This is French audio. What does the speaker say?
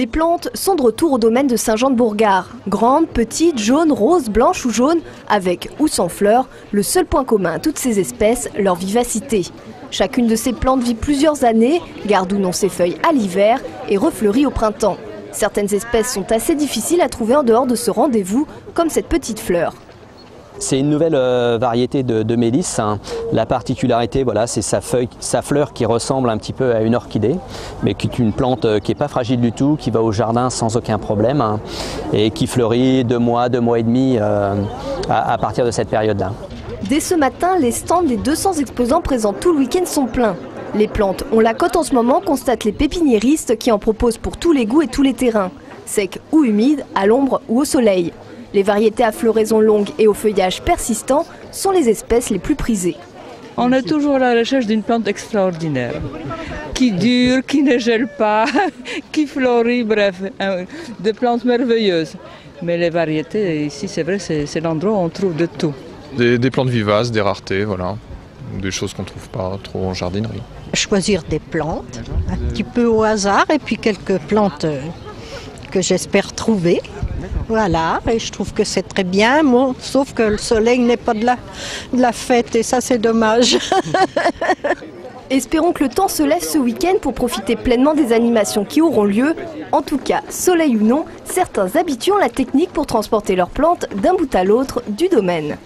Les plantes sont de retour au domaine de Saint-Jean-de-Bourgard. Grandes, petites, jaunes, roses, blanches ou jaunes, avec ou sans fleurs, le seul point commun à toutes ces espèces, leur vivacité. Chacune de ces plantes vit plusieurs années, garde ou non ses feuilles à l'hiver et refleurit au printemps. Certaines espèces sont assez difficiles à trouver en dehors de ce rendez-vous, comme cette petite fleur. C'est une nouvelle variété de mélisse. La particularité, voilà, c'est sa fleur qui ressemble un petit peu à une orchidée, mais qui est une plante qui n'est pas fragile du tout, qui va au jardin sans aucun problème et qui fleurit 2 mois et demi à partir de cette période-là. Dès ce matin, les stands des 200 exposants présents tout le week-end sont pleins. Les plantes ont la cote en ce moment, constatent les pépiniéristes qui en proposent pour tous les goûts et tous les terrains, secs ou humides, à l'ombre ou au soleil. Les variétés à floraison longue et au feuillage persistant sont les espèces les plus prisées. On est toujours à la recherche d'une plante extraordinaire, qui dure, qui ne gèle pas, qui fleurit, bref, des plantes merveilleuses. Mais les variétés, ici c'est vrai, c'est l'endroit où on trouve de tout. Des plantes vivaces, des raretés, voilà. Des choses qu'on ne trouve pas trop en jardinerie. Choisir des plantes, un petit peu au hasard, et puis quelques plantes que j'espère trouver. Voilà, et je trouve que c'est très bien, bon, sauf que le soleil n'est pas de la fête, et ça c'est dommage. Espérons que le temps se lève ce week-end pour profiter pleinement des animations qui auront lieu. En tout cas, soleil ou non, certains habitués ont la technique pour transporter leurs plantes d'un bout à l'autre du domaine.